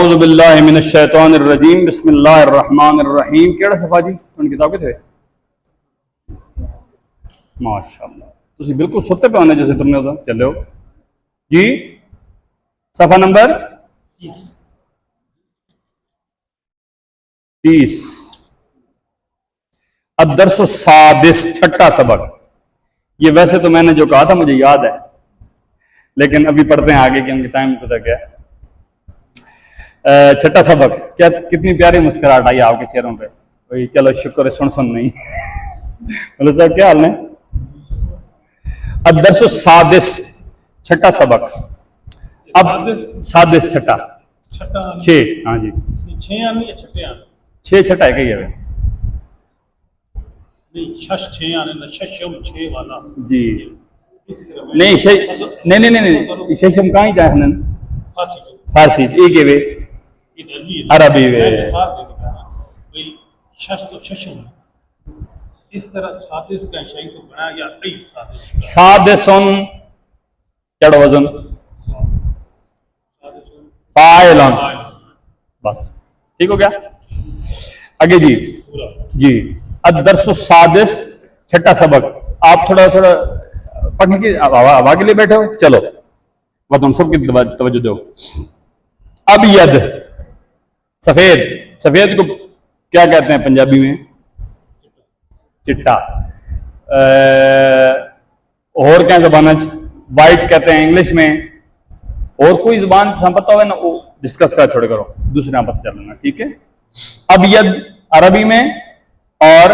اعوذ باللہ من الشیطان الرجیم بسم اللہ الرحمن الرحیم. کیڑا صفحہ جی تھوڑی کتاب کتنے ماشاءاللہ تسی بالکل ستے پہ آنے جیسے تم نے ہوتا چلے ہو جی. صفحہ نمبر 30 الدرس السادس چھٹا سبق. یہ ویسے تو میں نے جو کہا تھا مجھے یاد ہے لیکن ابھی پڑھتے ہیں آگے کیونکہ ٹائم پتہ کیا ہے. چھٹا سبق. کیا کتنی پیاری مسکراہٹ آئی آپ کے چہروں پہ. وہی چلو شکر ہے سن نہیں. بولے صاحب کیا حال ہے. الدرس السادس چھٹا سبق. اب سادس چھٹا 6 ہاں جی 6 چھٹا ہے کہ یہ جی نہیں ششم کہاں ہی جائے فارسی ایک ہے عربی وے اس طرح سادس کا شیء تو بنایا گیا ای سادسن کیا وزن فاعلن بس ٹھیک ہو گیا. آگے جی جی الدرس السادس چھٹا سبق. آپ تھوڑا پڑھنے کی ہوا کے لیے بیٹھے ہو. چلو وہ تم سب کی توجہ دو. ابید سفید. سفید کو کیا کہتے ہیں پنجابی میں چٹا. اور کیا زبان وائٹ کہتے ہیں انگلش میں. اور کوئی زبان پتہ ہوئے نا وہ ڈسکس کر چھوڑے کرو دوسرے نام پتہ چل لینا ٹھیک ہے. ابید عربی میں اور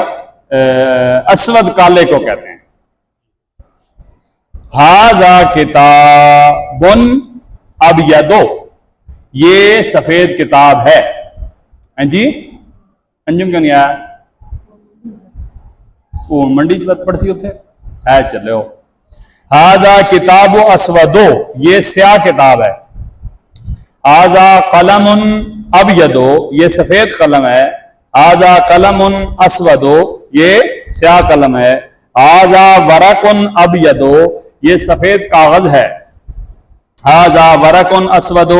اسود کالے کو کہتے ہیں. ھذا کتاب ابید یہ سفید کتاب ہے. جی انجم کیوں نہیں آیا وہ منڈی کی بات پڑھ سی اتنے ہے چلے ہو. ھذا کتاب اسود یہ سیاہ کتاب ہے. ھذا قلم ابید یہ سفید قلم ہے. ھذا قلم اسود یہ سیاہ قلم ہے. ھذا ورق ابید یہ سفید کاغذ ہے. ھذا ورق اسود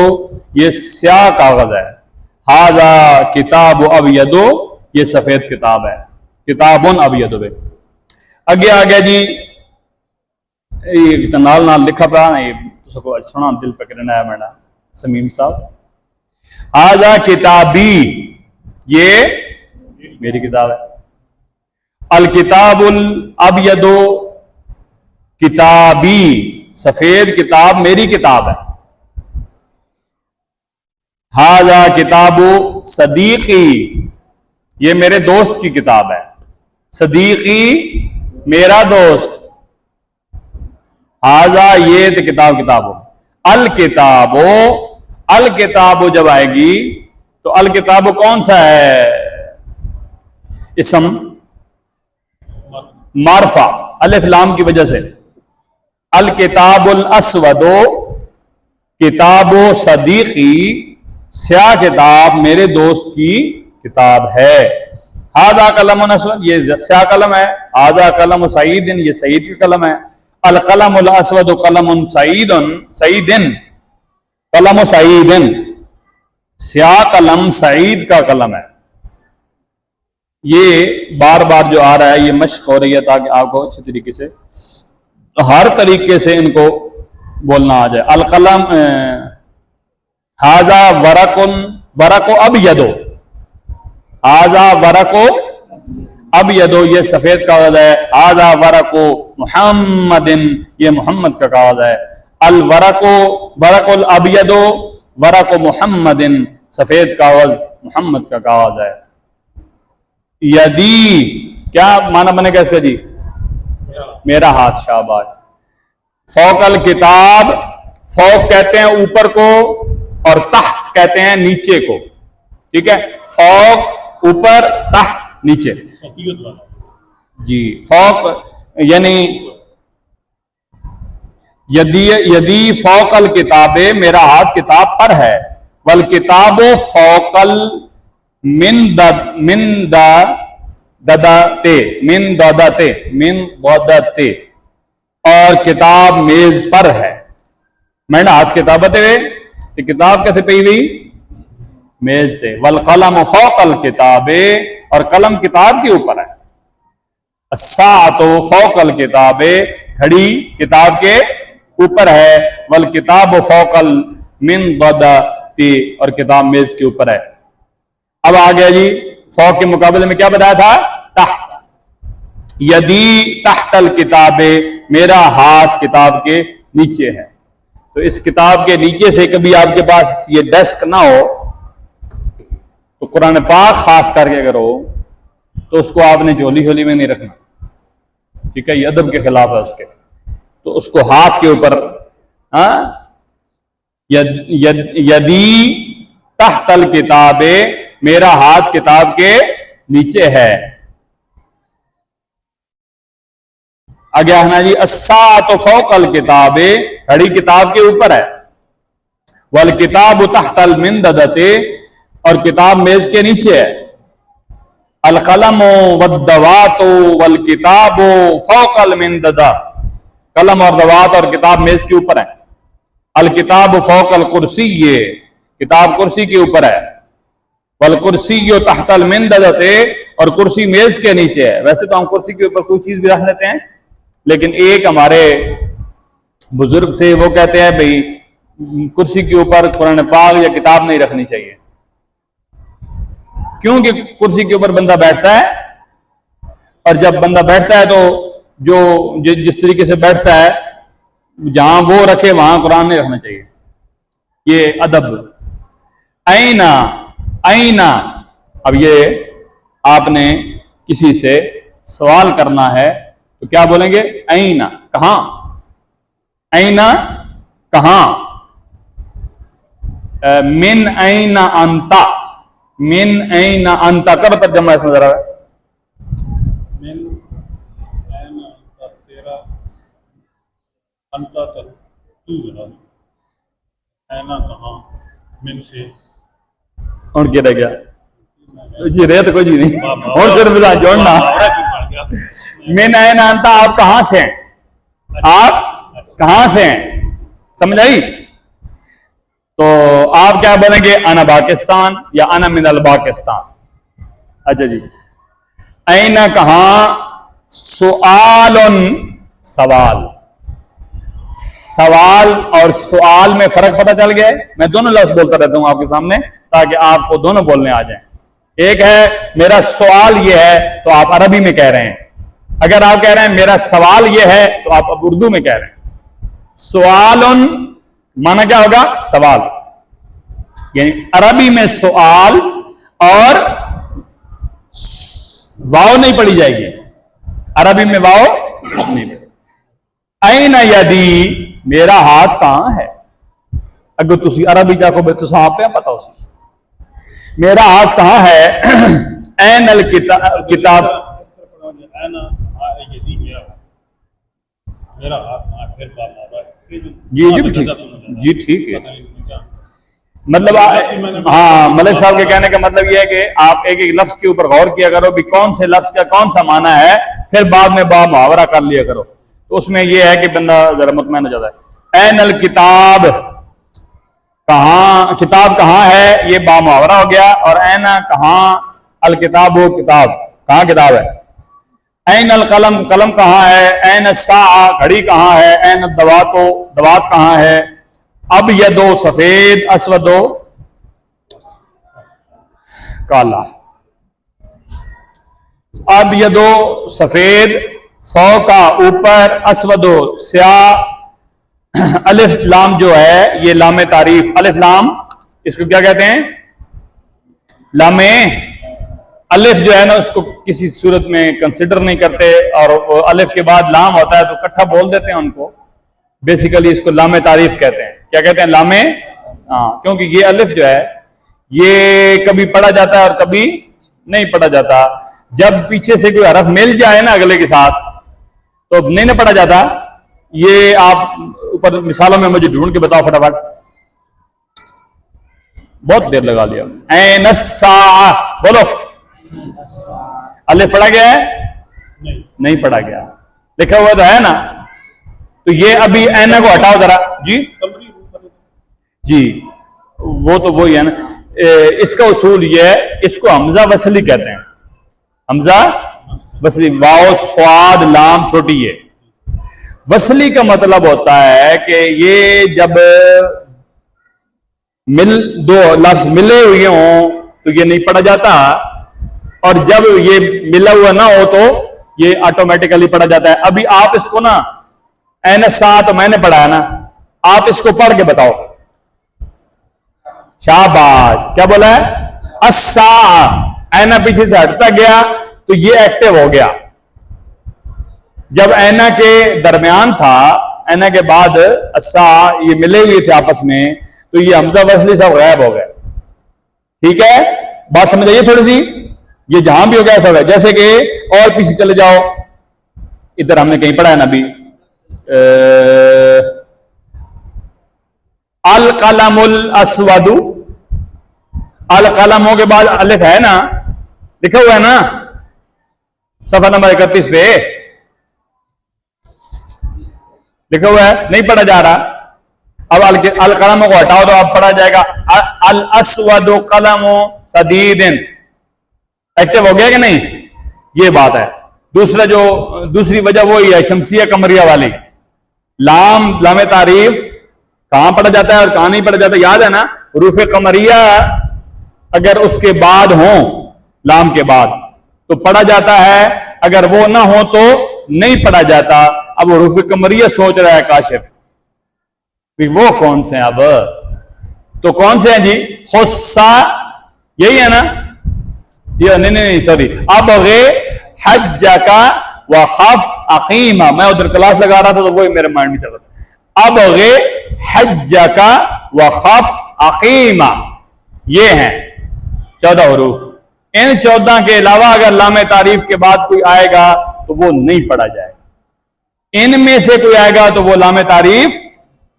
یہ سیاہ کاغذ ہے. ھذا کتاب ابید یہ سفید کتاب ہے. کتاب ابید بے اگے آ گیا جی. یہ نال لکھا پڑا نا یہ سکو سنا دل پہ کرنا ہے میرا سمیم صاحب. ھذا کتابی یہ میری کتاب ہے. الکتاب الابید کتابی سفید کتاب میری کتاب ہے. ھذا کتاب صدیقی یہ میرے دوست کی کتاب ہے. صدیقی میرا دوست. ھذا یہ تو کتاب ہو. الکتاب جب آئے گی تو الکتاب کون سا ہے اسم معرفہ الف لام کی وجہ سے. الکتاب الاسود کتاب صدیقی سیاہ کتاب میرے دوست کی کتاب ہے. ھذا قلم اسود یہ سیاہ قلم ہے. ھذا قلم سعید یہ سعید کا قلم ہے. القلم الاسود قلم سعید قلم سعید سیاہ قلم سعید کا قلم ہے. یہ بار بار جو آ رہا ہے یہ مشق ہو رہی ہے تاکہ آپ کو اچھی طریقے سے ہر طریقے سے ان کو بولنا آ جائے. القلم ھذا ورق ابید ھذا ورق ابید یہ سفید کاغذ ہے. ھذا ورق محمد یہ محمد کا کاغذ ہے. الورق ورق الابید ورق محمد سفید کاغذ محمد کا کاغذ ہے. یدی کیا معنی بنے گا اس کا جی میرا ہاتھ. شاباش. فوق الکتاب فوق کہتے ہیں اوپر کو اور تحت کہتے ہیں نیچے کو. ٹھیک ہے فوق اوپر تحت نیچے جی. فوق یعنی یدی فوق الکتاب میرا ہاتھ کتاب پر ہے. والکتاب فوق من ددتے اور کتاب میز پر ہے. میں نے ہاتھ کتابت ہوئے تو کتاب کیسے پی ہوئی میز تھے. والقلم فوق الکتاب، اور قلم کتاب کے اوپر ہے. الساعۃ فوق الکتاب، گھڑی کتاب کے اوپر ہے. والکتاب فوق المنضدۃ، اور کتاب میز کے اوپر ہے. اب آ گیا جی فوق کے مقابلے میں کیا بتایا تھا؟ تحت. یدی تحت الکتاب، میرا ہاتھ کتاب کے نیچے ہے. تو اس کتاب کے نیچے سے کبھی آپ کے پاس یہ ڈیسک نہ ہو تو قرآن پاک خاص کر کے اگر ہو تو اس کو آپ نے جھولی میں نہیں رکھنا. ٹھیک ہے، یہ ادب کے خلاف ہے اس کے. تو اس کو ہاتھ کے اوپر، یدی تحت الکتاب، میرا ہاتھ کتاب کے نیچے ہے. آگے آنا جی الساعۃ فوق الکتاب، گھڑی کتاب کے اوپر ہے. والکتاب تحت المنضدۃ، اور کتاب میز کے نیچے ہے. القلم والدوات والکتاب فوق المنضدۃ، قلم اور دوات اور کتاب میز کے اوپر ہے. الکتاب فوق الکرسی، کتاب کرسی کے اوپر ہے. والکرسی تحت المنضدۃ، اور کرسی میز کے نیچے ہے. ویسے تو ہم کرسی کے اوپر کوئی چیز بھی رکھ لیتے ہیں، لیکن ایک ہمارے بزرگ تھے وہ کہتے ہیں بھئی کرسی کے اوپر قرآن پاک یا کتاب نہیں رکھنی چاہیے. کیونکہ کرسی کے اوپر بندہ بیٹھتا ہے، اور جب بندہ بیٹھتا ہے تو جو جس طریقے سے بیٹھتا ہے جہاں وہ رکھے وہاں قرآن نہیں رکھنا چاہیے. یہ ادب. اینا، اب یہ آپ نے کسی سے سوال کرنا ہے تو کیا بولیں گے؟ اینا، کہاں. اینا، کہاں. من اینا انتا، من اینا انتا، کب ترجمہ اس میں ذرا ہے؟ من اینا انتا، تیرا انتا تر تو بنا اینا کہاں، من سے اور کیا رہ گیا جی؟ رہے تو کچھ بھی نہیں، اور صرف ملا جوڑنا. من اینا انتا، آپ کہاں سے ہیں؟ آپ کہاں سے ہیں؟ سمجھ آئی؟ تو آپ کیا بولیں گے؟ انا پاکستان یا انا من الپاکستان. اچھا جی. اینا، کہاں. سؤال، سوال. سوال اور سوال میں فرق پتہ چل گیا ہے. میں دونوں لفظ بولتا رہتا ہوں آپ کے سامنے تاکہ آپ کو دونوں بولنے آ جائیں. ایک ہے میرا سوال یہ ہے تو آپ عربی میں کہہ رہے ہیں. اگر آپ کہہ رہے ہیں میرا سوال یہ ہے تو آپ اب اردو میں کہہ رہے ہیں. سوال مانا کیا ہوگا؟ سوال. یعنی عربی میں سوال اور واو نہیں پڑھی جائے گی. عربی میں واو نہیں پڑھی. این یدی، میرا ہاتھ کہاں ہے. اگر تسی عربی چاہو بے تو آپ پہ پتا ہو سی میرا ہاتھ کہاں ہے. این الکتاب، میرا ہاتھ کہاں، پھر بات آ رہا ہے. جی ٹھیک، جی ٹھیک ہے. مطلب ہاں، ملک صاحب کے کہنے کا مطلب یہ ہے کہ آپ ایک ایک لفظ کے اوپر غور کیا کرو بھی کون سے لفظ کا کون سا معنی ہے، پھر بعد میں با محاورہ کر لیا کرو. تو اس میں یہ ہے کہ بندہ ذرا مطمئن ہو جاتا ہے. این الکتاب، کہاں، کتاب کہاں ہے، یہ با محاورہ ہو گیا. اور اینا، کہاں. الکتاب، وہ کتاب، کہاں کتاب ہے. این القلم، قلم کہاں ہے. این الساعہ، گھڑی کہاں ہے. این الدوات، دوات کہاں ہے. اب یدو، سفید. اسودو، کالا. اب یدو، سفید. سو کا اوپر. اسودو، سیاہ. الف لام جو ہے یہ لام تعریف. الف لام اس کو کیا کہتے ہیں؟ لام. الف جو ہے نا اس کو کسی صورت میں کنسیڈر نہیں کرتے، اور الف کے بعد لام ہوتا ہے تو اکٹھا بول دیتے ہیں ان کو. بیسیکلی اس کو لام تعریف کہتے ہیں. کیا کہتے ہیں؟ لام. ہاں، کیونکہ یہ الف جو ہے یہ کبھی پڑھا جاتا ہے اور کبھی نہیں پڑھا جاتا. جب پیچھے سے کوئی حرف مل جائے نا اگلے کے ساتھ تو نہیں نہ پڑھا جاتا. یہ آپ اوپر مثالوں میں مجھے ڈھونڈ کے بتاؤ فٹافٹ. بہت دیر لگا لیا. این الساعہ، بولو. الف پڑھا گیا ہے؟ نہیں پڑھا گیا. لکھا ہوا تو ہے نا. تو یہ ابھی اینا کو ہٹاؤ ذرا. جی جی، وہ تو وہی ہے نا. اس کا اصول یہ ہے، اس کو حمزہ وصلی کہتے ہیں، حمزہ وصلی، واو صاد لام چھوٹی ہے۔ وصلی کا مطلب ہوتا ہے کہ یہ جب دو لفظ ملے ہوئے ہوں تو یہ نہیں پڑھا جاتا، اور جب یہ ملا ہوا نہ ہو تو یہ آٹومیٹیکلی پڑھا جاتا ہے۔ ابھی آپ اس کو نا این سات میں نے پڑھا ہے نا، آپ اس کو پڑھ کے بتاؤ، شاباش، کیا بولا ہے؟ اسا، اینا پیچھے سے ہٹتا گیا تو یہ ایکٹیو ہو گیا۔ جب اینا کے درمیان تھا، اینا کے بعد اسا، یہ ملے ہوئے تھے آپس میں، تو یہ حمزہ وصلی سب غائب ہو گئے۔ ٹھیک ہے، بات سمجھ آئیے تھوڑی سی؟ یہ جہاں بھی ہو گیا ایسا ہو گیا۔ جیسے کہ اور پیچھے چلے جاؤ، ادھر ہم نے کہیں پڑھا ہے نا ابھی، القلم الاسود، القلموں کے بعد الف ہے نا، لکھا ہوا ہے نا صفحہ نمبر 31 پہ لکھا ہوا ہے، نہیں پڑھا جا رہا۔ اب القلموں کو ہٹاؤ تو اب پڑھا جائے گا الاسود قلم سدید، ایکٹیو ہو گیا کہ نہیں؟ یہ بات ہے۔ دوسری وجہ وہی ہے، شمسیہ قمریہ والی، لام تعریف کہاں پڑھا جاتا ہے اور کہاں نہیں پڑھا جاتا، یاد ہے نا؟ حروف قمریہ اگر اس کے بعد ہوں، لام کے بعد، تو پڑھا جاتا ہے، اگر وہ نہ ہو تو نہیں پڑھا جاتا۔ اب حروف قمریہ سوچ رہا ہے کاشف، وہ کون سے ہیں؟ اب تو کون سے ہیں جی؟ خصا، یہی ہے نا؟ یہ نہیں سوری، اب حج کا وخف عقیمہ، میں ادھر کلاس لگا رہا تھا تو وہی میرے مائنڈ میں چل رہا تھا۔ اب حج کا وخف عقیمہ، یہ ہیں 14 حروف۔ ان 14 کے علاوہ اگر لام تعریف کے بعد کوئی آئے گا تو وہ نہیں پڑھا جائے گا، ان میں سے کوئی آئے گا تو وہ لام تعریف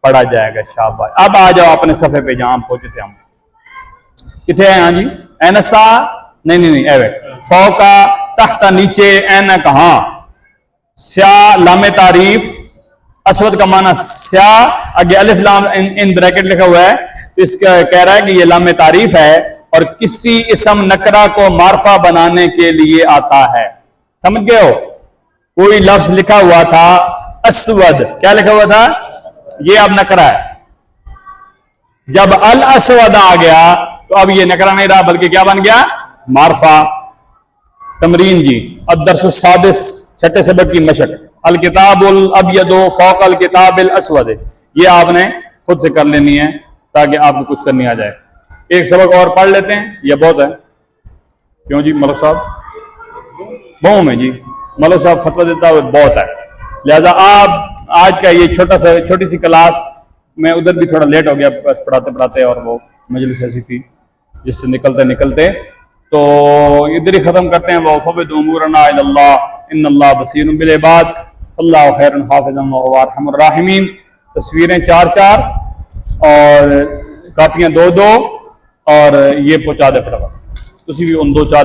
پڑھا جائے گا۔ شاباش، اب آ جاؤ اپنے صفحے پہ جہاں پہنچے تھے ہم، کتنے ہیں؟ ہاں جی، اینسا، نہیں ایوے، فوقا، تحت، نیچے، اینا کہاں، سیاہ لام تعریف، اسود کا معنی سیاہ، آگے الف لام ان بریکٹ لکھا ہوا ہے، تو اس کا کہہ رہا ہے کہ یہ لام تعریف ہے اور کسی اسم نکرہ کو معرفہ بنانے کے لیے آتا ہے۔ سمجھ گئے ہو؟ کوئی لفظ لکھا ہوا تھا اسود، کیا لکھا ہوا تھا؟ یہ اب نکرہ ہے۔ جب الاسود آ گیا تو اب یہ نکرہ نہیں رہا بلکہ کیا بن گیا؟ معرفہ۔ تمرین جی، الدرس السادس، چھٹے سبق کی مشق، الکتاب الابید فوق الکتاب الاسود، یہ آپ نے خود سے کر لینی ہے تاکہ آپ کو کچھ کرنی آ جائے۔ ایک سبق اور پڑھ لیتے ہیں، یہ بہت ہے۔ کیوں جی ملک صاحب؟ بہوں میں جی، ملک صاحب فتویٰ دیتا ہوئے بہت ہے، لہذا آپ آج کا یہ چھوٹی سی کلاس، میں ادھر بھی تھوڑا لیٹ ہو گیا پڑھاتے اور وہ مجلس ایسی تھی جس سے نکلتے تو ادھر ہی ختم کرتے ہیں۔ وَفَوِّضْ أُمُورَنَا إِلَى اللَّهِ إِنَّ اللَّهَ بَصِيرٌ بِالْعِبَادِ فَاللَّهُ خَيْرٌ حَافِظًا وَهُوَ أَرْحَمُ الرَّاحِمِينَ۔ تصویریں 4 اور کاپیاں 2 اور یہ پہنچا دے فٹافٹ، تسی بھی ان 2 4